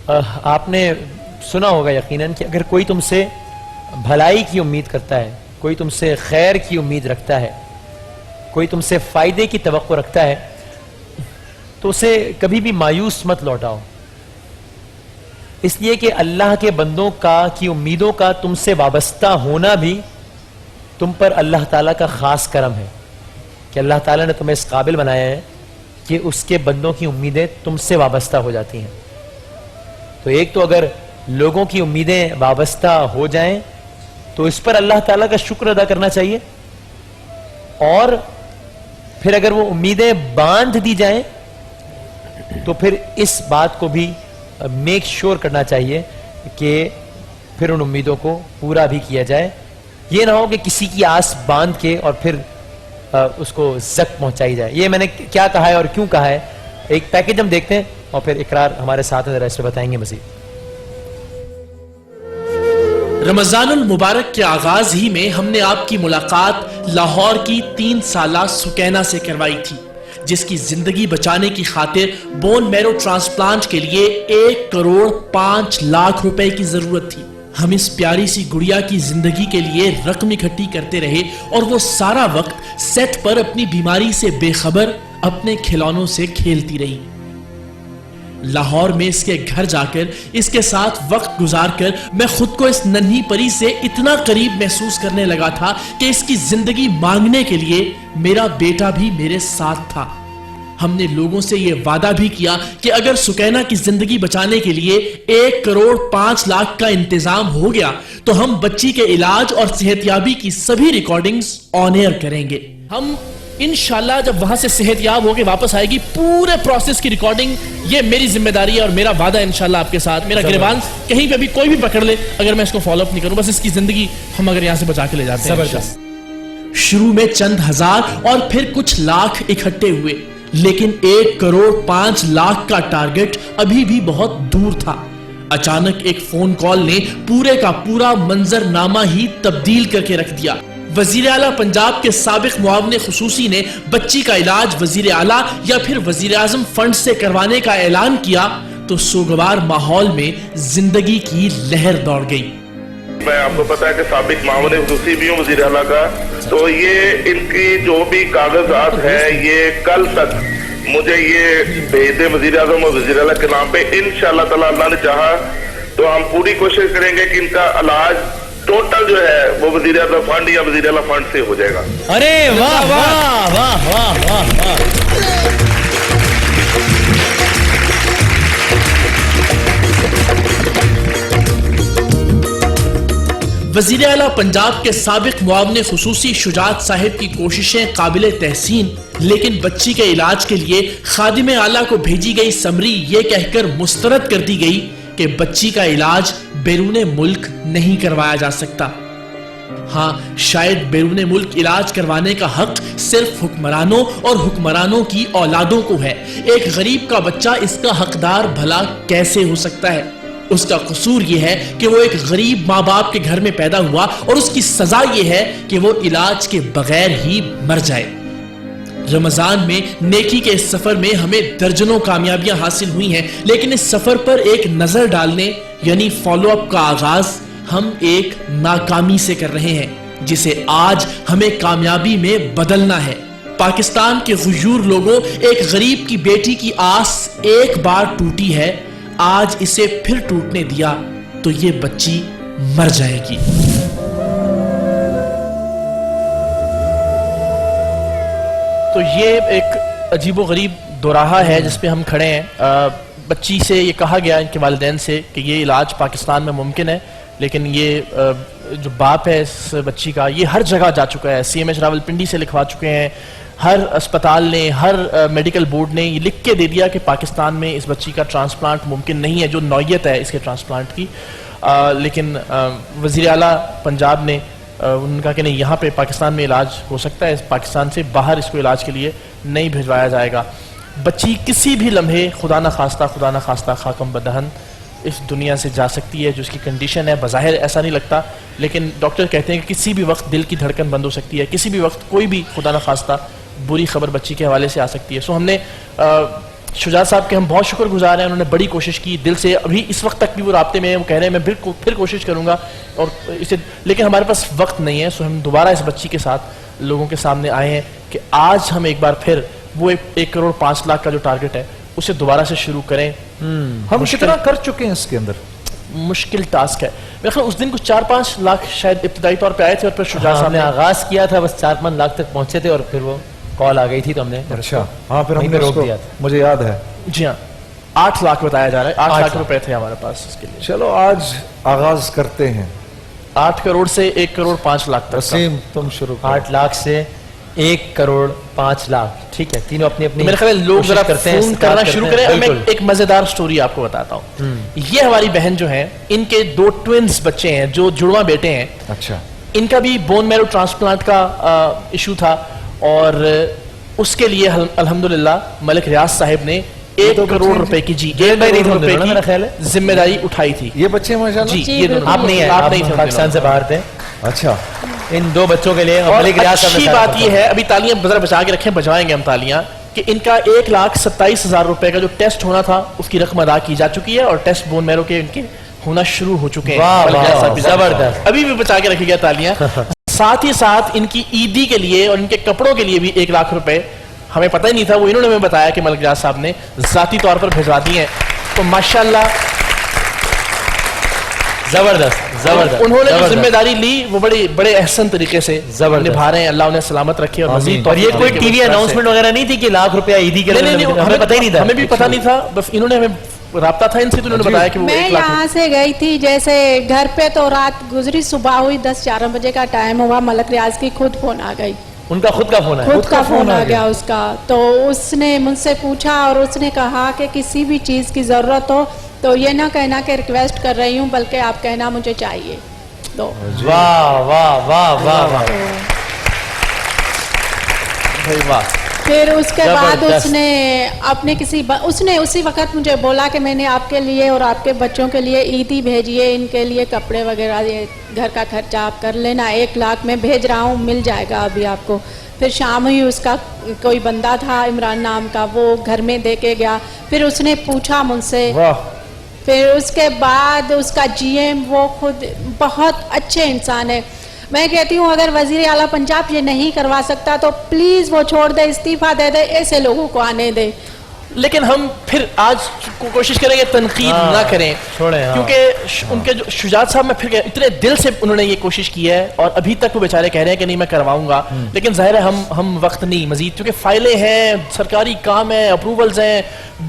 آپ نے سنا ہوگا یقیناً کہ اگر کوئی تم سے بھلائی کی امید کرتا ہے، کوئی تم سے خیر کی امید رکھتا ہے، کوئی تم سے فائدے کی توقع رکھتا ہے تو اسے کبھی بھی مایوس مت لوٹاؤ، اس لیے کہ اللہ کے بندوں کی امیدوں کا تم سے وابستہ ہونا بھی تم پر اللہ تعالیٰ کا خاص کرم ہے کہ اللہ تعالیٰ نے تمہیں اس قابل بنایا ہے کہ اس کے بندوں کی امیدیں تم سے وابستہ ہو جاتی ہیں۔ تو ایک تو اگر لوگوں کی امیدیں وابستہ ہو جائیں تو اس پر اللہ تعالیٰ کا شکر ادا کرنا چاہیے، اور پھر اگر وہ امیدیں باندھ دی جائیں تو پھر اس بات کو بھی میک شور کرنا چاہیے کہ پھر ان امیدوں کو پورا بھی کیا جائے۔ یہ نہ ہو کہ کسی کی آس باندھ کے اور پھر اس کو زخم پہنچائی جائے۔ یہ میں نے کیا کہا ہے اور کیوں کہا ہے، ایک پیکج ہم دیکھتے ہیں اور پھر اقرار ہمارے ساتھ ذرا اس پہ بتائیں گے مزید۔ رمضان المبارک کے آغاز ہی میں ہم نے آپ کی ملاقات لاہور کی 3 سالہ سکینہ سے کروائی تھی، جس کی زندگی بچانے کی خاطر بون میرو ٹرانسپلانٹ کے لیے 1 کروڑ 5 لاکھ روپے کی ضرورت تھی۔ ہم اس پیاری سی گڑیا کی زندگی کے لیے رقم اکٹھی کرتے رہے اور وہ سارا وقت سیٹ پر اپنی بیماری سے بے خبر اپنے کھلونوں سے کھیلتی رہی۔ لاہور میں اس کے گھر جا کر اس کے ساتھ وقت گزار کر میں خود کو اس ننھی پری سے اتنا قریب محسوس کرنے لگا تھا کہ اس کی زندگی مانگنے کے لیے میرا بیٹا بھی میرے ساتھ تھا۔ ہم نے لوگوں سے یہ وعدہ بھی کیا کہ اگر سکینہ کی زندگی بچانے کے لیے 1 کروڑ 5 لاکھ کا انتظام ہو گیا تو ہم بچی کے علاج اور صحتیابی کی سبھی ریکارڈنگز آن ایئر کریں گے۔ ہم انشاءاللہ جب وہاں سے صحت یاب ہو کے واپس آئے گی پورے پروسیس کی ریکارڈنگ، یہ میری ذمہ داری ہے اور میرا وعدہ انشاءاللہ آپ کے ساتھ۔ میرا گریبان کہیں پہ بھی کوئی بھی پکڑ لے اگر میں اس کو فالو اپ نہیں کروں، بس اس کی زندگی ہم اگر یہاں سے بچا کے لے جاتے ہیں۔ زبردست۔ شروع میں چند ہزار اور پھر کچھ لاکھ اکٹھے ہوئے، لیکن 1 کروڑ 5 لاکھ کا ٹارگٹ ابھی بھی بہت دور تھا۔ اچانک ایک فون کال نے پورے کا پورا منظر نامہ ہی تبدیل کر کے رکھ دیا۔ وزیر اعلیٰ پنجاب کے سابق معاون خصوصی نے بچی کا علاج وزیر اعلیٰ یا پھر وزیر اعظم فنڈ سے کروانے کا اعلان کیا تو سوگوار ماحول میں زندگی کی لہر دوڑ گئی۔ میں آپ کو پتا ہے کہ سابق معاون خصوصی بھی ہوں وزیر اعلیٰ کا، تو یہ ان کی جو بھی کاغذات ہیں یہ کل تک مجھے یہ بھیج دیں وزیر اعظم اور وزیر اعلیٰ کے نام پہ۔ انشاءاللہ تعالیٰ اللہ نے چاہا تو ہم پوری کوشش کریں گے کہ ان کا علاج ٹوٹل جو ہے وہ وزیر اعظم فنڈ یا وزیر اعلیٰ فنڈ سے ہو جائے گا۔ ارے واہ واہ واہ واہ واہ واہ۔ وزیر اعلیٰ پنجاب کے سابق معاون خصوصی شجاعت صاحب کی کوششیں قابل تحسین، لیکن بچی کے علاج کے لیے خادم اعلیٰ کو بھیجی گئی سمری یہ کہہ کر مسترد کر دی گئی کہ بچی کا علاج بیرون ملک نہیں کروایا جا سکتا۔ ہاں، شاید بیرون ملک علاج کروانے کا حق صرف حکمرانوں اور حکمرانوں کی اولادوں کو ہے۔ ایک غریب کا بچہ اس کا حقدار بھلا کیسے ہو سکتا ہے؟ اس کا قصور یہ ہے کہ وہ ایک غریب ماں باپ کے گھر میں پیدا ہوا اور اس کی سزا یہ ہے کہ وہ علاج کے بغیر ہی مر جائے۔ رمضان میں نیکی کے اس سفر میں ہمیں درجنوں کامیابیاں حاصل ہوئی ہیں، لیکن اس سفر پر ایک نظر ڈالنے یعنی فالو اپ کا آغاز ہم ایک ناکامی سے کر رہے ہیں، جسے آج ہمیں کامیابی میں بدلنا ہے۔ پاکستان کے غیور لوگوں، ایک غریب کی بیٹی کی آس ایک بار ٹوٹی ہے، آج اسے پھر ٹوٹنے دیا تو یہ بچی مر جائے گی۔ تو یہ ایک عجیب و غریب دوراہا ہے جس پہ ہم کھڑے ہیں۔ بچی سے یہ کہا گیا ان کے والدین سے کہ یہ علاج پاکستان میں ممکن ہے، لیکن یہ جو باپ ہے اس بچی کا یہ ہر جگہ جا چکا ہے، CMH راولپنڈی سے لکھوا چکے ہیں، ہر اسپتال نے، ہر میڈیکل بورڈ نے یہ لکھ کے دے دیا کہ پاکستان میں اس بچی کا ٹرانسپلانٹ ممکن نہیں ہے، جو نوعیت ہے اس کے ٹرانسپلانٹ کی۔ لیکن وزیر اعلیٰ پنجاب نے انہوں نے کہا کہ نہیں، یہاں پہ پاکستان میں علاج ہو سکتا ہے، پاکستان سے باہر اس کو علاج کے لیے نہیں بھیجوایا جائے گا۔ بچی کسی بھی لمحے خدا نہ خواستہ خاکم بدہن اس دنیا سے جا سکتی ہے، جو اس کی کنڈیشن ہے۔ بظاہر ایسا نہیں لگتا، لیکن ڈاکٹر کہتے ہیں کہ کسی بھی وقت دل کی دھڑکن بند ہو سکتی ہے، کسی بھی وقت کوئی بھی خدا نہ خواستہ بری خبر بچی کے حوالے سے آ سکتی ہے۔ سو ہم نے शुजात साहब के हम बहुत शुक्रगुजार हैं, उन्होंने बड़ी कोशिश की दिल से, अभी इस वक्त तक भी वो राब्ते में हैं, वो कह रहे हैं मैं फिर कोशिश करूंगा और इसे, लेकिन हमारे पास वक्त नहीं है, सो हम दोबारा इस बच्ची के साथ लोगों के सामने आए हैं कि आज हम एक बार फिर वो 1 करोड़ 5 लाख का जो टारगेट है उसे दोबारा से शुरू करें। हम कितना कर चुके हैं इसके अंदर? मुश्किल टास्क है, मेरे ख्याल उस दिन कुछ 4-5 लाख शायद इब्तदाई तौर पे आए थे और फिर शुजात साहब हमने आगाज किया था, बस 4-5 लाख तक पहुंचे थे और फिर वो कॉल आ गई थी तो हमने अच्छा, हाँ, फिर वहीं हमने पे रोक उसको, दिया था। मुझे याद है। जी हाँ 8 लाख बताया जा रहा है, 8 8 लाख लाख रुपए थे हमारे पास इसके लिए। चलो आज आगाज करते हैं। 8 करोड़ से 1 करोड़ 5 लाख तक का। वसीम तुम शुरू करो। 8 लाख से 1 करोड़ 5 लाख, ठीक है, तीनों अपनी अपनी तो मेरे ख्याल लोग कोशिश जरा करते हैं, फोन स्टार्ट करना करते शुरू हैं। करें। मैं बिल्कुल। एक मजेदार स्टोरी आपको बताता हूँ। ये हमारी बहन जो है, इनके 2 ट्विंस बच्चे हैं, जो जुड़वा बेटे हैं। अच्छा, इनका भी बोन मैरो ट्रांसप्लांट का इशू था और उसके लिए अल्हम्दुलिल्लाह मलिक रियाज साहब ने 1 करोड़ रुपए की, जी 1 भाई नहीं थे करोड़ उन दिनों ना, मेरा ख्याल रुपए है। की जिम्मेदारी उठाई थी। ये बच्चे माशाल्लाह। जी, जी, ये दोनों। आप नहीं है, आप नहीं थे उन पाकिस्तान से दिनों। बाहर थे। अच्छा, इन 2 बच्चों के लिए और मलिक रियाज साहब ने अच्छी सारा बात ये है, अभी तालियां जरा बचा के रखें, बजवाएंगे हम तालियां, कि इनका 1,27,000 रुपए का जो टेस्ट होना था उसकी रकम अदा की जा चुकी है और टेस्ट बोन मैरो के इनके होना शुरू हो चुके हैं। वाह, मलिक रियाज वाह, साहब भी जबरदस्त। अभी भी बचा के रखी गया तालियां। साथ ही साथ इनकी ईदी के लिए और इनके कपड़ों के लिए भी 1 लाख रुपए, हमें पता ही नहीं था, वो इन्होंने हमें बताया कि मलिक रियाज साहब ने जाती तौर पर भिजवा दिए हैं। तो माशाल्लाह जबरदस्त उन्होंने जो जिम्मेदारी ली वो बड़े एहसन तरीके से जबरदस्त निभा रहे हैं। अल्लाह उन्हें सलामत रखे और मजीद। और ये कोई टीवी अनाउंसमेंट वगैरह नहीं थी कि लाख रुपया ईदी के लिए, हमें पता ही नहीं था, हमें भी पता नहीं था, बस इन्होंने हमें राब्ता था इनसे, तो उन्होंने बताया कि वो मैं 1 लाख यहाँ से गई थी, जैसे घर पे तो रात गुजरी, सुबह हुई 10-11 बजे का टाइम हुआ, मलिक रियाज की खुद फोन आ गई, उनका खुद का फोन है। खुद का फोन आ गया उसका। तो उसने मुझसे पूछा और उसने कहा कि किसी भी चीज़ की ज़रूरत हो तो ये ना कहना कि रिक्वेस्ट कर रही हूँ, बल्कि आप कहना मुझे चाहिए। तो वाह वाह वाह वाह वाह, भाई वाह। फिर उसके बाद जबरदस्त। उसने उसी वक्त मुझे बोला कि मैंने आपके लिए और आपके बच्चों के लिए ईदी भेजी है, इनके लिए कपड़े वगैरह, ये घर का खर्चा आप कर लेना, 1 लाख में भेज रहा हूँ, मिल जाएगा अभी आपको। फिर शाम हुई, उसका कोई बंदा था इमरान नाम का, वो घर में दे के गया। फिर उसने पूछा मुझसे, फिर उसके बाद उसका GM, वो खुद बहुत अच्छे इंसान है। मैं कहती हूँ अगर वजीर आला पंजाब ये नहीं करवा सकता तो प्लीज वो छोड़ दे, इस्तीफा दे दे, ऐसे लोगों को आने दे। लेकिन हम फिर आज कोशिश करेंगे तनकीद ना करें, छोड़ें, हाँ। क्योंकि उनके जो शुजात साहब में फिर इतने दिल से उन्होंने ये कोशिश की है और अभी तक वो बेचारे कह रहे हैं कि नहीं मैं करवाऊंगा, लेकिन जाहिर है हम वक्त नहीं मजीद, क्योंकि फाइलें हैं, सरकारी काम है, अप्रूवल्स हैं,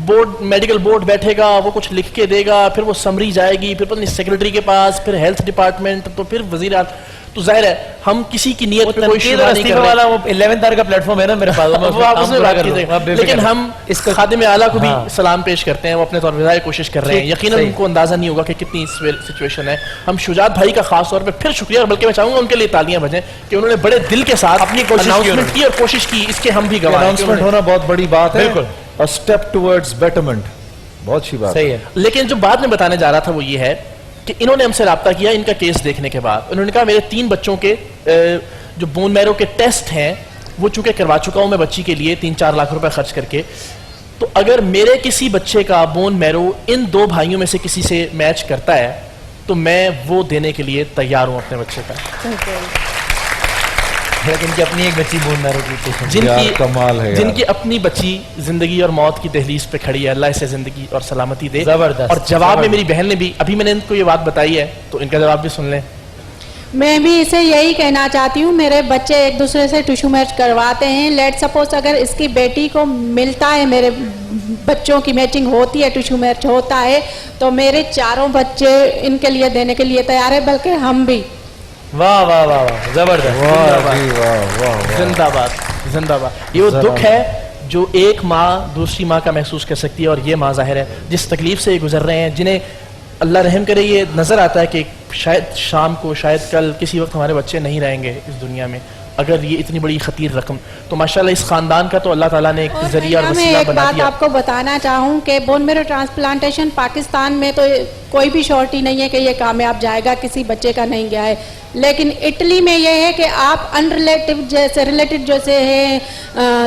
बोर्ड मेडिकल बोर्ड बैठेगा, वो कुछ लिख के देगा, फिर वो समरी जाएगी, फिर पता नहीं सेक्रेटरी के पास, फिर हेल्थ डिपार्टमेंट, तो फिर वजीर। तो जाहिर है हम किसी की नियत पे कोई शुरा नहीं कर रहे। वाला वो 11th आवर का प्लेटफॉर्म है ना मेरे पास, वो आप उसमें बात कीजिए, लेकिन हम इस खादिम आला को भी हाँ। सलाम पेश करते हैं, वो अपने तौर पर कोशिश कर रहे हैं। ठीक, यकीनन सही। उनको अंदाजा नहीं होगा कि कितनी सिचुएशन है। हम शुजात भाई का खास तौर पे फिर शुक्रिया, बल्कि मैं चाहूंगा उनके लिए तालियां बजें कि उन्होंने बड़े दिल के साथ अपनी कोशिश की अनाउंसमेंट की और कोशिश की, इसके हम भी गवाह हैं कि अनाउंसमेंट उन्होंने- होना बहुत बड़ी बात है। बिल्कुल। अ स्टेप टुवर्ड्स बेटरमेंट, बहुत अच्छी बात सही है। लेकिन जो बाद में बताने जा रहा था वो ये है कि इन्होंने हमसे राब्ता किया इनका केस देखने के बाद। उन्होंने कहा मेरे 3 बच्चों के जो बोन मैरो के टेस्ट हैं वो चूंकि करवा चुका हूं मैं बच्ची के लिए 3-4 लाख रुपए खर्च करके, तो अगर मेरे किसी बच्चे का बोन मैरो इन 2 भाइयों में से किसी से मैच करता है तो मैं वो देने के लिए तैयार हूं अपने बच्चे का। लेकिन इनकी अपनी एक बच्ची बोन मैरो की पेशेंट, यार, कमाल है यार। जिनकी अपनी बच्ची जिंदगी और मौत की दहलीज पे खड़ी है, अल्लाह इसे जिंदगी और सलामती दे। जबरदस्त, और जवाब में जबरदस्त। मेरी बहन ने भी, अभी मैंने इनको ये बात बताई है तो इनका जवाब भी सुन लें। मैं भी इसे यही कहना चाहती हूँ, मेरे बच्चे एक दूसरे से टिश्यू मैच करवाते हैं। लेट सपोज अगर इसकी बेटी को मिलता है, मेरे बच्चों की मैचिंग होती है, टिश्यू मैच होता है, तो मेरे 4 बच्चे इनके लिए देने के लिए तैयार है, बल्कि हम भी। वाह वाह वाह वाह, जबरदस्त। वाह जी, वाह वाह वाह। जिंदाबाद जिंदाबाद। ये वो दुख है जो एक माँ दूसरी माँ का महसूस कर सकती है, और ये माँ जाहिर है जिस तकलीफ से ये गुजर रहे हैं, जिन्हें अल्लाह रहम करे ये नज़र आता है कि शायद शाम को, शायद कल, किसी वक्त हमारे बच्चे नहीं रहेंगे इस दुनिया में, اگر یہ اتنی بڑی خطیر رقم، تو ماشاءاللہ اس خاندان کا تو اللہ تعالیٰ نے ایک ذریعہ اور میں وسیلہ ایک بنا بات دیا. آپ کو بتانا چاہوں کہ بون میرو ٹرانسپلانٹیشن پاکستان میں تو کوئی بھی شورٹی نہیں ہے کہ یہ کامیاب جائے گا، کسی بچے کا نہیں گیا ہے. لیکن اٹلی میں یہ ہے کہ آپ ان ریلیٹڈ جیسے ہیں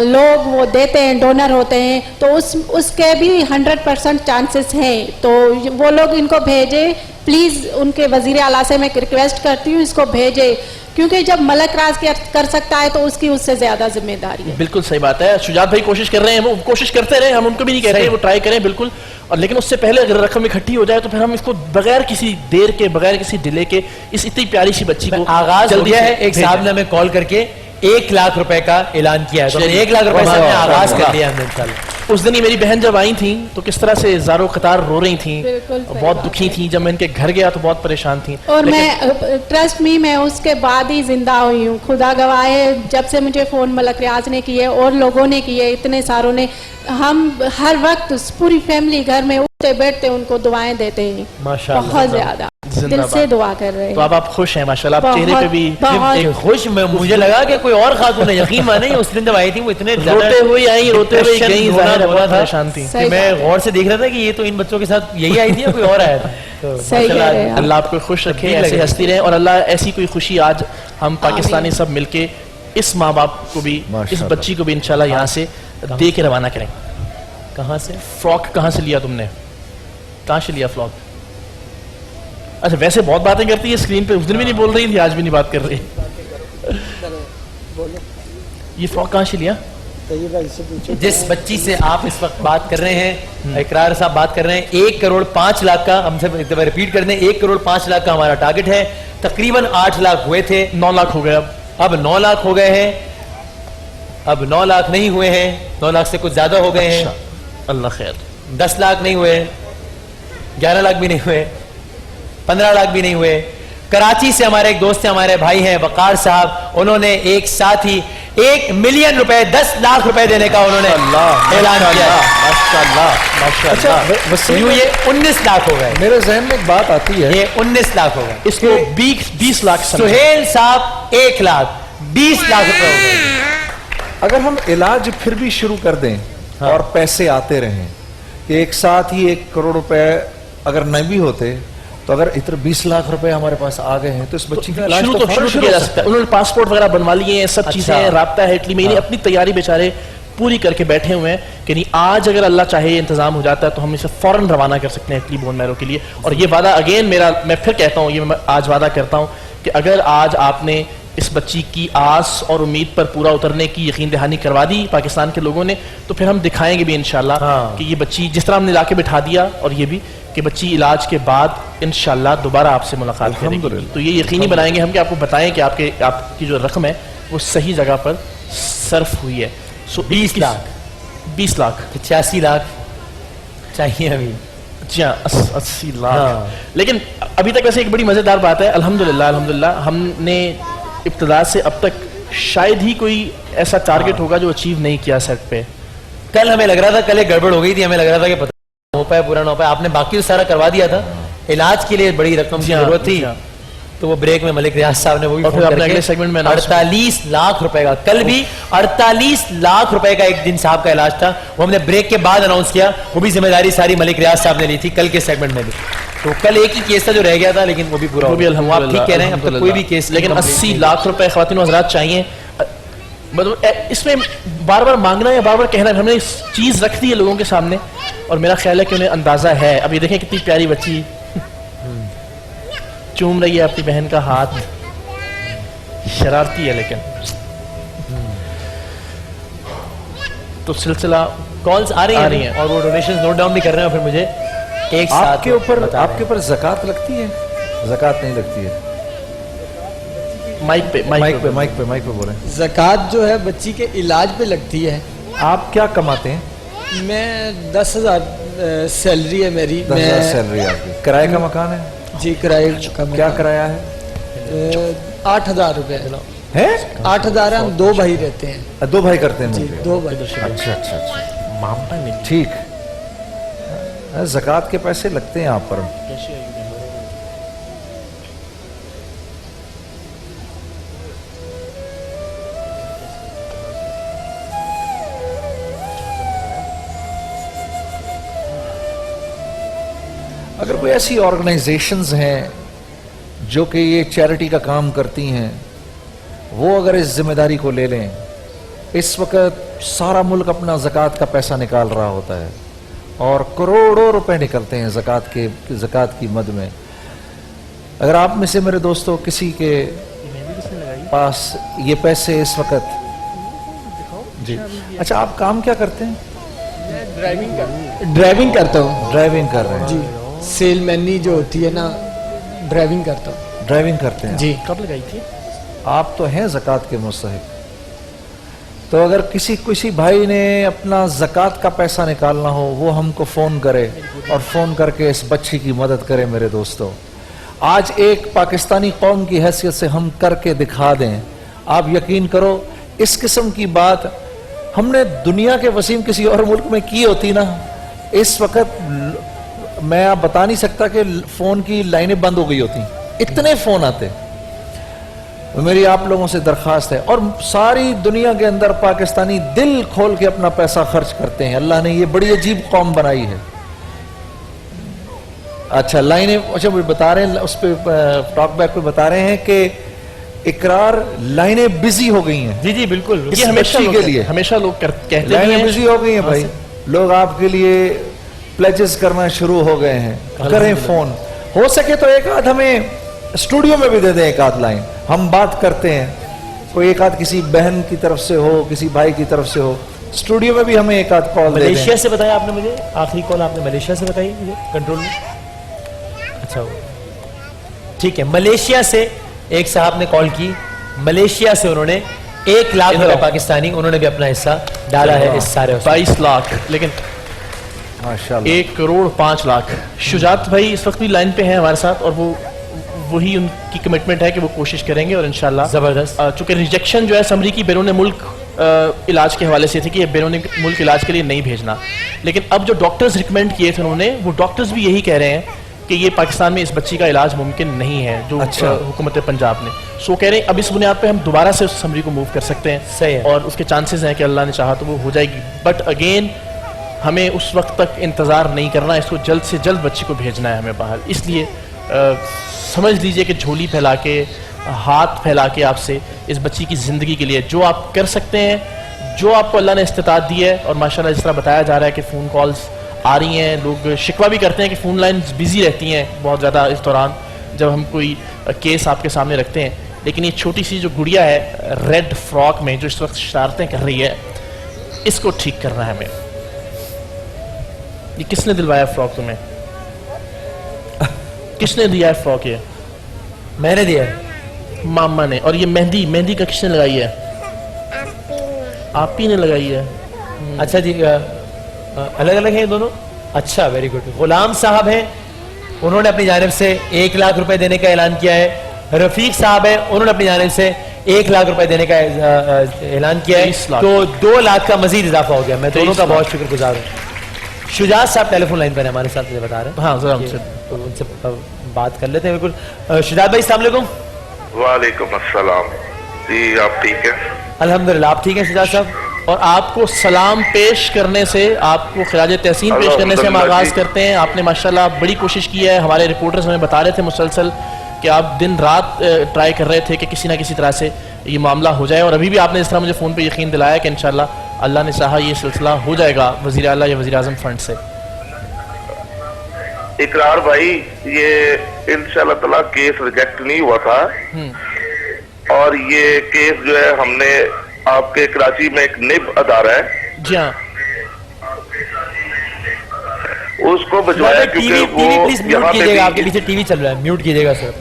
لوگ وہ دیتے ہیں، ڈونر ہوتے ہیں، تو اس کے بھی 100% چانسز ہیں. تو وہ لوگ ان کو بھیجیں پلیز، ان کے وزیر اعلیٰ سے میں ریکویسٹ کرتی ہوں اس کو بھیجے، کیونکہ جب ملک راز کر سکتا ہے تو اس کی اس سے زیادہ ذمہ داری ہے. بالکل صحیح بات ہے. شجاعت بھائی کوشش کر رہے ہیں، وہ کوشش کرتے رہے، ہم ان کو بھی نہیں کہتے، وہ ٹرائی کریں بالکل. اور لیکن اس سے پہلے اگر رقم اکٹھی ہو جائے تو پھر ہم اس کو بغیر کسی دیر کے، بغیر کسی ڈیلے کے، اس اتنی پیاری سی بچی کو آغاز ہو گیا ہے. ایک صاحب نے ہمیں کال کر کے 1 لاکھ روپے کا اعلان کیا ہے، تو 1 لاکھ روپے سے ہم نے آغاز کر لیا ہے انشاءاللہ. اس دن ہی میری بہن جب آئی تھیں تو کس طرح سے زارو قطار رو رہی تھیں، بالکل صحیح بہت بات دکھی تھیں. جب میں ان کے گھر گیا تو بہت پریشان تھیں. اور میں ٹرسٹ میں اس کے بعد ہی زندہ ہوئی ہوں. خدا گواہ ہے، جب سے مجھے فون ملک ریاض نے کیے اور لوگوں نے کیے، اتنے ساروں نے، ہم ہر وقت پوری فیملی گھر میں اٹھتے بیٹھتے ان کو دعائیں دیتے ہیں. ماشاءاللہ بہت زیادہ دل سے دعا کر رہے ہیں. تو اب آپ خوش ہیں ماشاءاللہ، آپ چہرے پہ بھی ایک خوش، مجھے لگا کہ کوئی اور خاتون ہے. یقین مانے اس دن جب آئی تھی وہ اتنے روتے ہوئے آئیں، روتے ہوئے گئیں، ظاہر ہے پریشان تھیں. کہ میں غور سے دیکھ رہا تھا کہ یہ تو ان بچوں کے ساتھ یہی آئی تھی یا کوئی اور آیا تھا. صحیح کہہ رہے ہیں. اللہ آپ کو خوش رکھے، ایسے ہنستی رہیں، اور اللہ ایسی کوئی خوشی آج ہم پاکستانی سب مل کے اس ماں باپ کو بھی، اس بچی کو بھی انشاءاللہ یہاں سے دے کے روانہ کریں. کہاں سے فراک کہاں سے لیا تم نے؟ کہاں سے لیا فراک؟ اچھا ویسے بہت باتیں کرتی ہے اسکرین پہ، اس دن بھی نہیں بول رہی تھی، آج بھی نہیں بات کر رہی. یہ فراک کہاں سے لیا؟ جس بچی سے آپ اس وقت بات کر رہے ہیں، اقرار صاحب بات کر رہے ہیں، 1 کروڑ 5 لاکھ کا، ہم سے ریپیٹ کر دیں، 1 کروڑ 5 لاکھ کا ہمارا ٹارگٹ ہے. تقریباً 8 لاکھ ہوئے تھے، 9 لاکھ ہو گئے. اب 9 لاکھ ہو گئے ہیں. اب 9 لاکھ نہیں ہوئے ہیں، 9 لاکھ سے کچھ زیادہ ہو گئے ہیں. اللہ خیر. 10 لاکھ نہیں ہوئے، 11 لاکھ بھی نہیں ہوئے، 15 لاکھ بھی نہیں ہوئے. کراچی سے ہمارے ایک دوست ہیں، ہمارے بھائی ہیں وقار صاحب، انہوں نے ایک ساتھ ہی 1 ملین روپے، 10 لاکھ روپے دینے کا انہوں نے اعلان کیا. اچھا یوں یہ 19 لاکھ ہو گئے. میرے ذہن میں ایک بات آتی ہے، یہ 19 لاکھ ہو گئے. اس کو 20 لاکھ سہیل صاحب 1 لاکھ 20 لاکھ روپے ہو گئے. اگر ہم علاج پھر بھی شروع کر دیں اور پیسے آتے رہیں کہ ایک ساتھ ہی 1 کروڑ روپے اگر نہیں بھی ہوتے تو اگر اتنے 20 لاکھ روپے ہمارے پاس آ گئے ہیں تو اس بچی کا علاج شروع کیا جا سکتا ہے. انہوں نے پاسپورٹ وغیرہ بنوا لیے ہیں، سب چیزیں ہیں، رابطہ ہے اٹلی میں. اپنی تیاری بیچارے پوری کر کے بیٹھے ہوئے ہیں کہ نہیں آج اگر اللہ چاہے انتظام ہو جاتا ہے تو ہم اسے فوراً روانہ کر سکتے ہیں اٹلی بون میرو کے لیے. اور یہ وعدہ اگین میرا، میں پھر کہتا ہوں، یہ میں آج وعدہ کرتا ہوں کہ اگر آج آپ نے اس بچی کی آس اور امید پر پورا اترنے کی یقین دہانی کروا دی پاکستان کے لوگوں نے، تو پھر ہم دکھائیں گے بھی انشاءاللہ کہ یہ بچی جس طرح ہم نے لا کے بٹھا دیا، اور یہ بھی کہ بچی علاج کے بعد انشاءاللہ دوبارہ آپ سے ملاقات کرے گی. تو یہ یقینی بنائیں گے ہم کہ آپ کو بتائیں کہ آپ کی جو رقم ہے وہ صحیح جگہ پر صرف ہوئی ہے. 20 لاکھ 20 لاکھ 85 لاکھ چاہیے ابھی. جی ہاں 80 لاکھ. لیکن ابھی تک ویسے ایک بڑی مزیدار بات ہے، الحمدللہ ہم نے ابتدا سے اب تک شاید ہی کوئی ایسا ٹارگٹ ہوگا جو اچیو نہیں کیا سیٹ پہ. کل ہمیں لگ رہا تھا، کل ایک گڑبڑ ہو گئی تھی، ہمیں لگ رہا تھا کہ پتہ ہو پائے پورا نہ ہو پائے. آپ نے باقی تو سارا کروا دیا تھا، علاج کے لیے بڑی رقم کی ضرورت تھی. تو وہ بریک میں ملک ریاض صاحب نے وہ بھی فون کر کے 48 لاکھ روپے کا، کل بھی 48 لاکھ روپے کا ایک دن صاحب کا علاج تھا، وہ ہم نے بریک کے بعد اناؤنس کیا. وہ بھی ذمہ داری ساری ملک ریاض صاحب نے لی تھی کل کے سیگمنٹ میں بھی. تو کل ایک ہی کیس تھا جو رہ گیا تھا، لیکن وہ بھی پورا ہو گیا. آپ ٹھیک کہہ رہے ہیں، اب تک کوئی بھی کیس، لیکن 80 لاکھ روپے خواتین و حضرات چاہیے. مطلب اس میں بار بار مانگنا یا بار بار کہنا، ہم نے اس چیز رکھ دی ہے لوگوں کے سامنے، اور میرا خیال ہے کہ انہیں اندازہ ہے. اب یہ دیکھیں کتنی پیاری بچی چوم رہی ہے اپنی بہن کا ہاتھ، شرارتی ہے لیکن. تو سلسلہ کالز آ رہی ہیں اور وہ ڈونیشنز نوٹ ڈاؤن بھی کر رہے ہیں. پھر مجھے ایک ساتھ آپ کے اوپر زکوٰۃ لگتی ہے؟ زکوٰۃ نہیں لگتی ہے. مائک پہ بولیں. زکوٰۃ جو ہے بچی کے علاج پہ لگتی ہے. آپ کیا کماتے ہیں؟ میں 10,000 سیلری ہے میری. 10,000 سیلری آپ کی. کرائے کا مکان ہے؟ جی کرائے کا. کیا کرایہ ہے؟ 8,000 روپے ہے. 8,000 ہم 2 بھائی رہتے ہیں. 2 بھائی کرتے ہیں؟ جی 2 بھائی. اچھا ٹھیک. زکوٰۃ کے پیسے لگتے ہیں آپ پر. अगर कोई ऐसी ऑर्गेनाइजेशंस हैं जो कि ये चैरिटी का काम करती हैं, वो अगर इस जिम्मेदारी को ले लें, इस वक्त सारा मुल्क अपना ज़कात का पैसा निकाल रहा होता है और करोड़ों रुपए निकलते हैं ज़कात की मद में। अगर आप में से मेरे दोस्तों किसी के पास ये पैसे इस वक्त, जी अच्छा, आप काम क्या करते हैं? ड्राइविंग करता हूँ ड्राइविंग कर रहे हैं जी, सेलमैनी जो होती है ना, ड्राइविंग करता हूँ ड्राइविंग करते हैं जी। कब लगाई थी? आप तो हैं ज़कात के मुस्तहिक। तो अगर किसी भाई ने अपना ज़कात का पैसा निकालना हो, वो हमको फ़ोन करे और फ़ोन करके इस बच्ची की मदद करे। मेरे दोस्तों, आज एक पाकिस्तानी कौम की हैसियत से हम करके दिखा दें। आप यकीन करो, इस किस्म की बात हमने दुनिया के वसीम किसी और मुल्क में की होती ना, इस वक्त मैं आप बता नहीं सकता कि फ़ोन की लाइनें बंद हो गई होती, इतने फ़ोन आते। मेरी आप लोगों से दरख्वास्त है, और सारी दुनिया के अंदर पाकिस्तानी दिल खोल के अपना पैसा खर्च करते हैं। अल्लाह ने ये बड़ी अजीब कौम बनाई है। अच्छा, लाइनें, अच्छा वो बता रहे हैं, उस पर टॉक बैक पे बता रहे हैं कि इकरार लाइनें बिजी हो गई हैं। जी जी बिल्कुल, ये हमेशा बच्ची के लिए हमेशा लोग कहते भी लाइनें हैं। बिजी हो गई हैं भाई, लोग आपके लिए प्लेजेस करना शुरू हो गए हैं। करें फोन, हो सके तो एक आध हमें स्टूडियो में भी दे दें, एक आध लाइन हम बात करते हैं। कोई एक आध किसी बहन की तरफ से हो, किसी भाई की तरफ से हो, स्टूडियो में भी हमें एक आध कॉल दे दें। मलेशिया से बताया आपने मुझे, आखिरी कॉल आपने मलेशिया से बताई मुझे कंट्रोल में। अच्छा ठीक है, मलेशिया से एक साहब ने कॉल की, मलेशिया से उन्होंने 1 लाख रुपए पाकिस्तानी, उन्होंने भी अपना हिस्सा डाला है इस सारे। 22 लाख, लेकिन माशाल्लाह 1 करोड़ 5 लाख। शुजात भाई इस वक्त भी लाइन पे हैं हमारे साथ, और वो वही उनकी कमिटमेंट है कि वो कोशिश करेंगे और इंशाल्लाह जबरदस्त। चूंकि रिजेक्शन जो है समरी की बैरून मुल्क इलाज के हवाले से थी कि ये बैरून मुल्क इलाज के लिए नहीं भेजना, लेकिन अब जो डॉक्टर्स रिकमेंड किए थे उन्होंने, वो डॉक्टर्स भी यही कह रहे हैं कि ये पाकिस्तान में इस बच्ची का इलाज मुमकिन नहीं है, जो अच्छा। हुकूमत पंजाब ने सो कह रहे हैं। अब इस बुनियाद पे हम दोबारा से उस समरी को मूव कर सकते हैं। सही है। और उसके चांसेस हैं कि अल्लाह ने चाहा तो वो हो जाएगी, बट अगेन हमें उस वक्त तक इंतज़ार नहीं करना, इसको जल्द से जल्द बच्ची को भेजना है हमें बाहर। इसलिए समझ लीजिए कि झोली फैला के, हाथ फैला के आपसे इस बच्ची की ज़िंदगी के लिए जो आप कर सकते हैं, जो आपको अल्लाह ने इस्तिताअत दी है। और माशाल्लाह जिस तरह बताया जा रहा है कि फ़ोन कॉल्स आ रही हैं, लोग शिकवा भी करते हैं कि फ़ोन लाइन्स बिजी रहती हैं बहुत ज़्यादा इस दौरान जब हम कोई केस आपके सामने रखते हैं। लेकिन ये छोटी सी जो गुड़िया है रेड फ्रॉक में, जो इस वक्त शरारतें कर रही है, इसको ठीक करना है हमें। ये किसने दिलवाया फ्रॉक तुम्हें? किसने दिया है फ्रॉक? ये मैंने दिया है, मामा ने। और ये मेहंदी, मेहंदी का किसने लगाई है? आप ही ने लगाई है। अच्छा जी, अलग अलग हैं दोनों। अच्छा, वेरी गुड। गुलाम साहब हैं, उन्होंने अपनी जानिब से 1 लाख रुपए देने का ऐलान किया है। रफीक साहब हैं, उन्होंने अपनी जानिब से 1 लाख रुपए देने का ऐलान किया है, 23 लाख। तो 2 लाख का मजीद इजाफा हो गया। मैं दोनों का बहुत शुक्रगुजार हूँ। शुजात साहब टेलीफोन लाइन पर हमारे साथ, मुझे बता रहे हैं। हाँ जरा हमसे तो उनसे बात कर लेते हैं। बिल्कुल, शुजात भाई अस्सलाम वालेकुम। वालेकुम अस्सलाम। जी आप ठीक है? अल्हम्दुलिल्लाह, आप ठीक हैं शुजात साहब? और आपको सलाम पेश करने से, आपको खिराज तहसीन पेश करने से हम आगाज़ करते हैं। आपने माशाल्लाह बड़ी कोशिश की है। हमारे रिपोर्टर्स हमें बता रहे थे मुसलसल कि आप दिन रात ट्राई कर रहे थे कि किसी ना किसी तरह से ये मामला हो जाए, और अभी भी आपने इस तरह मुझे फ़ोन पे यकीन दिलाया कि इंशाल्लाह अल्लाह ने चाहा ये सिलसिला हो जाएगा वज़ीर आला या वज़ीर आज़म फंड से। इकरार भाई, ये इंशाल्लाह ताला केस रिजेक्ट नहीं हुआ था, और ये केस जो है हमने आपके कराची में एक निब अदारा है, जी हाँ, उसको भिजवाया, क्योंकि वो प्लीज म्यूट यहाँ पे कीजिएगा, आपके भी पीछे टीवी चल रहा है, म्यूट कीजिएगा सर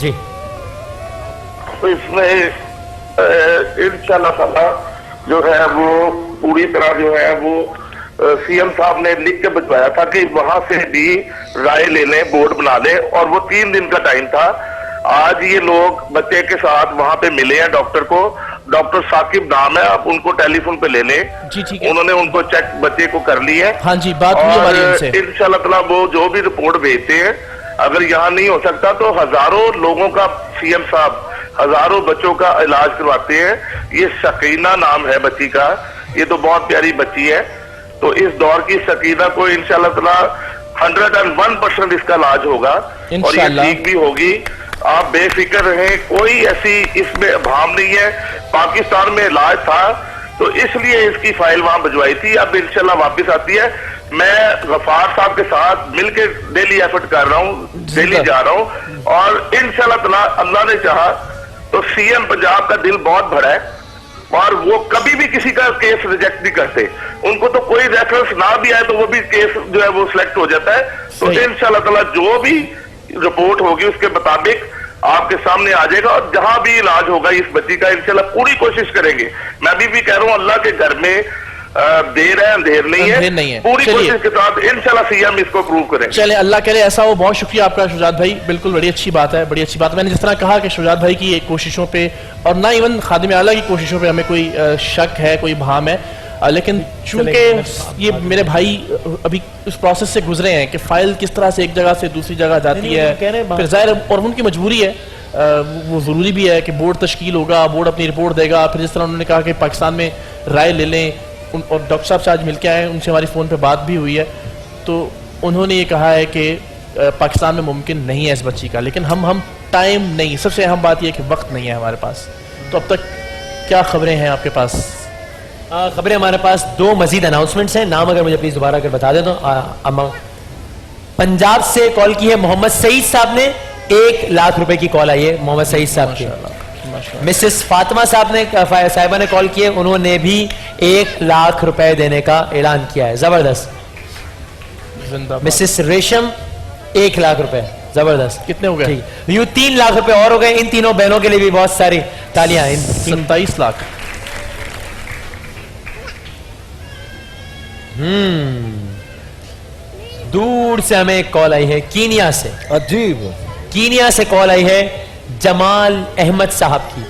जी। तो इसमें इंशाल्लाह ताला जो है वो पूरी तरह जो है वो सीएम साहब ने लिख के भिजवाया था कि वहां से भी राय ले लें, बोर्ड बना लें, और वो 3 दिन का टाइम था। आज ये लोग बच्चे के साथ वहां पे मिले हैं डॉक्टर को, डॉक्टर साकिब नाम है, आप उनको टेलीफोन पे ले लें। जी ठीक है। उन्होंने उनको चेक बच्चे को कर ली है। हाँ जी, बात हुई हमारी उनसे। इंशाल्लाह ताला वो जो भी रिपोर्ट भेजते हैं, अगर यहाँ नहीं हो सकता तो हजारों लोगों का सीएम साहब हजारों बच्चों का इलाज करवाते हैं। ये सकीना नाम है बच्ची का, ये तो बहुत प्यारी बच्ची है। तो इस दौर की सकीना को इंशाल्लाह ताला 101% इसका इलाज होगा और ये इंशाल्लाह। ठीक भी होगी। आप बेफिक्र रहें, कोई ऐसी इसमें अभाम नहीं है। पाकिस्तान में इलाज था तो इसलिए इसकी फाइल वहां भिजवाई थी, अब इंशाल्लाह वापस आती है। मैं गफार साहब के साथ मिलकर डेली एफर्ट कर रहा हूँ, डेली जा रहा हूँ और इंशाल्लाह ताला अल्लाह ने चाहा तो सीएम पंजाब का दिल बहुत बड़ा है और वो कभी भी किसी का केस रिजेक्ट नहीं करते। उनको तो कोई रेफरेंस ना भी आए तो वो भी केस जो है वो सिलेक्ट हो जाता है। तो इंशाल्लाह ताला जो भी रिपोर्ट होगी उसके मुताबिक आपके सामने आ जाएगा और जहां भी इलाज होगा इस बच्ची का इंशाल्लाह पूरी कोशिश करेंगे। मैं भी कह रहा हूँ अल्लाह के घर में देर है अंधेर नहीं है, पूरी कोशिश के साथ इंशाल्लाह सीएम इसको प्रूव करेंगे। चले अल्लाह करे ऐसा हो। बहुत शुक्रिया आपका शुजात भाई, बिल्कुल बड़ी अच्छी बात है, बड़ी अच्छी बात। मैंने जिस तरह कहा कि शुजात भाई की कोशिशों पे और ना इवन खादिम आला की कोशिशों पे हमें कोई शक है, कोई भाम है, लेकिन चूंकि ये मेरे भाई अभी उस प्रोसेस से गुजरे हैं कि फाइल किस तरह से एक जगह से दूसरी जगह जाती है, फिर जाहिर और उनकी मजबूरी है, वो ज़रूरी भी है कि बोर्ड तश्कील होगा, बोर्ड अपनी रिपोर्ट देगा, फिर जिस तरह उन्होंने कहा कि पाकिस्तान में राय ले लें, और डॉक्टर साहब से आज मिल के आए, उनसे हमारी फ़ोन पे बात भी हुई है, तो उन्होंने ये कहा है कि पाकिस्तान में मुमकिन नहीं है इस बच्ची का, लेकिन हम टाइम नहीं, सबसे अहम बात यह है कि वक्त नहीं है हमारे पास। तो अब तक क्या खबरें हैं आपके पास? खबरें हमारे पास दो मजीद अनाउंसमेंट्स हैं। नाम अगर मुझे प्लीज दोबारा अगर बता दें तो पंजाब से कॉल की है मोहम्मद सईद साहब ने, 1 लाख रुपए की कॉल आई है मोहम्मद सईद साहब की। मिसेस फातिमा साहिबा ने कॉल की है, उन्होंने भी 1 लाख रुपए देने का ऐलान किया है, जबरदस्त। मिसेस रेशम 1 लाख रुपए, जबरदस्त। कितने हो गए? यूं 3 लाख रुपए और हो गए। इन तीनों बहनों के लिए भी बहुत सारी तालियां। 27 लाख। दूर से हमें एक कॉल आई है कीनिया से, अजीब, कीनिया से कॉल आई है जमाल अहमद साहब की,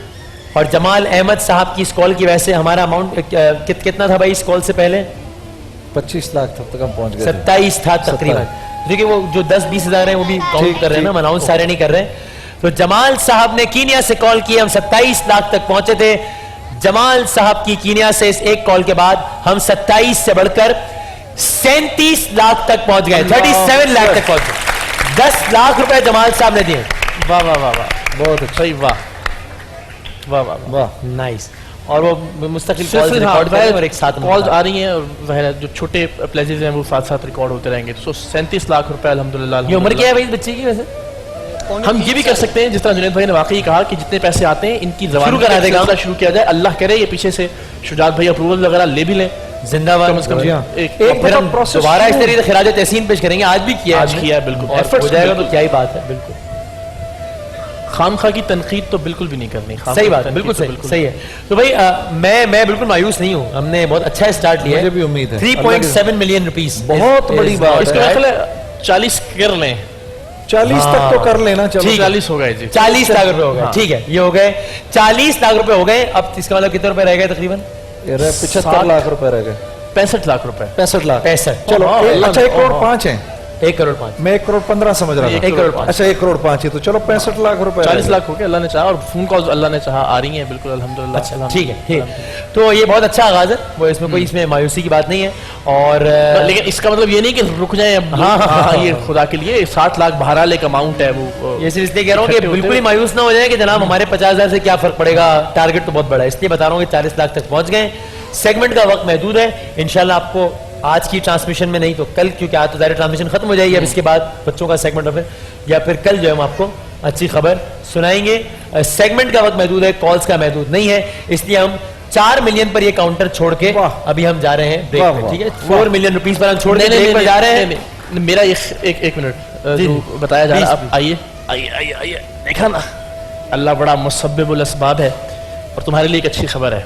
और जमाल अहमद साहब की इस कॉल की वजह से हमारा अमाउंट कितना था भाई इस कॉल से पहले? 25 लाख तक हम पहुंच गए। 27 था तकरीबन। देखिए वो जो 10-20 हजार है वो भी काउंट कर रहे हैं ना, अनाउंस सारे नहीं कर रहे हैं। तो जमाल साहब ने कीनिया से कॉल की, हम 27 लाख तक पहुंचे थे। जमाल साहब की कीनिया से इस एक कॉल के बाद हम 27 से बढ़कर 37 लाख तक पहुंच गए, 37 लाख तक पहुंच गए। 10 लाख रुपए जमाल साहब ने दिए। वाह वाह वाह वाह, बहुत अच्छा, वाह वाह वाह वाह, नाइस। और वो मुस्तकिल कॉल्स रिकॉर्ड कर रहे हैं और एक साथ कॉल्स आ रही हैं, और ज़ाहिर है जो छोटे प्लेजेस हैं वो साथ साथ रिकॉर्ड होते रहेंगे। तो 37 लाख रुपए अल्हम्दुलिल्लाह। ये उम्र क्या है भाई बच्चे की? वैसे हम ये भी कर सकते हैं जिस तरह जुनैद भाई ने वाकई कहा कि जितने पैसे आते हैं इनकी शुरू करा देगा, शुरू किया जाए। अल्लाह करे ये पीछे से शुजात भाई अप्रूवल वगैरह ले भी लें, जिंदाबाद। कम से कम एक फिर हम दोबारा इस तरीके से खिराज तहसीन पेश करेंगे। आज भी किया, आज किया है, बिल्कुल हो जाएगा तो क्या ही बात है। बिल्कुल खामखा की तनकीद तो बिल्कुल भी नहीं करनी। सही बात है, बिल्कुल सही है। तो भाई मैं बिल्कुल मायूस नहीं हूँ, हमने बहुत अच्छा स्टार्ट लिया है। मुझे भी उम्मीद है 3.7 मिलियन रुपीस, बहुत बड़ी बात इसका है। मतलब 40 कर लें, 40 तक तो कर लेना। चलो 40 हो गए जी, 40 लाख रुपए हो गए। ठीक है, ये हो गए 40 लाख रुपए हो गए। अब इसका मतलब कितने रुपए रह गए? तकरीबन 75 लाख रुपए रह गए। 65 लाख रुपए। 65 लाख। 65। चलो अच्छा 1 करोड़ 5 है। 1 करोड़ 5, मैं 1 करोड़ 15 समझ रहा था। 1 करोड़ 5। अच्छा 1 करोड़ 5 है तो चलो 65 लाख रुपए। 40 लाख हो गए, अल्लाह ने चाहा, और फोन कॉल्स अल्लाह ने चाहा आ रही हैं, बिल्कुल अल्हम्दुलिल्लाह। अच्छा ठीक है। तो ये बहुत अच्छा आगाज है, वो इसमें कोई इसमें मायूसी की बात नहीं है। और लेकिन इसका मतलब ये नहीं कि रुक जाए अब। हाँ, ये खुदा के लिए 60 लाख बहरहाल एक अमाउंट है वो। ये सिर्फ इसलिए कह रहा हूँ कि बिल्कुल ही मायूस ना हो जाए कि जनाब हमारे 50,000 से क्या फर्क पड़ेगा, टारगेट तो बहुत बड़ा है। इसलिए बता रहा हूँ कि 40 लाख तक पहुंच गए। सेगमेंट का वक्त महदूद है, इंशाल्लाह आपको आज की ट्रांसमिशन में नहीं तो कल, क्योंकि आज तो डायरेक्ट ट्रांसमिशन खत्म हो जाएगी, अब इसके बाद बच्चों का सेगमेंट या फिर कल जो है हम आपको अच्छी खबर सुनाएंगे। सेगमेंट का वक्त महदूद है, कॉल्स का महदूद नहीं है, इसलिए हम 4 मिलियन पर ये काउंटर छोड़ के अभी हम जा रहे हैं ब्रेक में। ठीक है, 4 मिलियन रुपीस पर हम छोड़ के ब्रेक पर जा रहे हैं। मेरा एक मिनट जो बताया जा रहा है, आइए आइए आइए आइए, देखा ना अल्लाह बड़ा मुसब्बिबुल अस्बाब है, और तुम्हारे लिए एक अच्छी खबर है।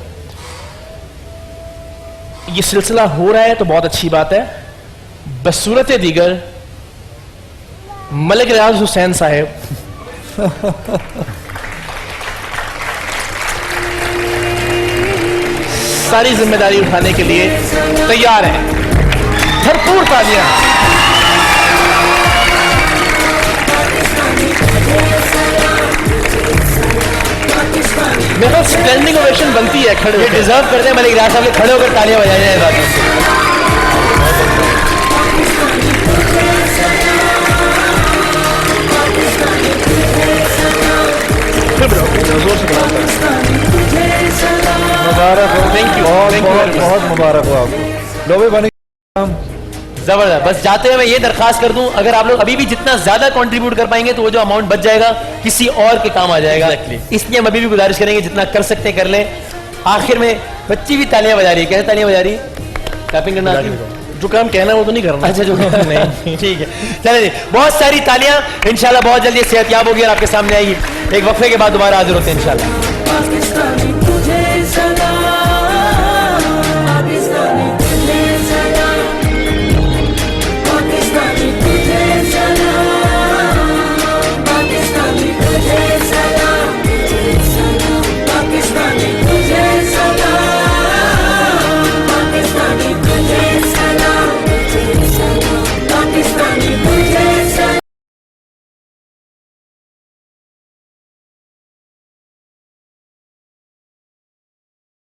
ये सिलसिला हो रहा है तो बहुत अच्छी बात है। बसूरत दीगर मलिक रियाज हुसैन साहब सारी जिम्मेदारी उठाने के लिए तैयार हैं। भरपूर तालियां। मेरे पास स्टैंडिंग ओवेशन बनती है, खड़े ये डिजर्व करते हैं मलिक रियाज साहब के, खड़े होकर तालियां बजाई जाए। मुबारक हो, Thank you. बहुत Thank you बहुत very much. बहुत मुबारक हो आपको। लो भाई बनी जबरदस्त। बस जाते हुए मैं ये दरखास्त कर दूं, अगर आप लोग अभी भी जितना ज्यादा कंट्रीब्यूट कर पाएंगे तो वो जो अमाउंट बच जाएगा किसी और के काम आ जाएगा। इसलिए हम अभी भी गुजारिश करेंगे जितना कर सकते हैं कर लें। आखिर में बच्ची भी तालियां बजा रही है, कैसे तालियां बजा रही है? क्लैपिंग करना आती है? जो काम कहना है वो तो नहीं करना। अच्छा जो नहीं, ठीक है, चले जी, बहुत सारी तालियां। इंशाल्लाह बहुत जल्दी सेहतयाब होगी और आपके सामने आएगी। एक वक्फे के बाद दोबारा हाजिर होते हैं इंशाल्लाह।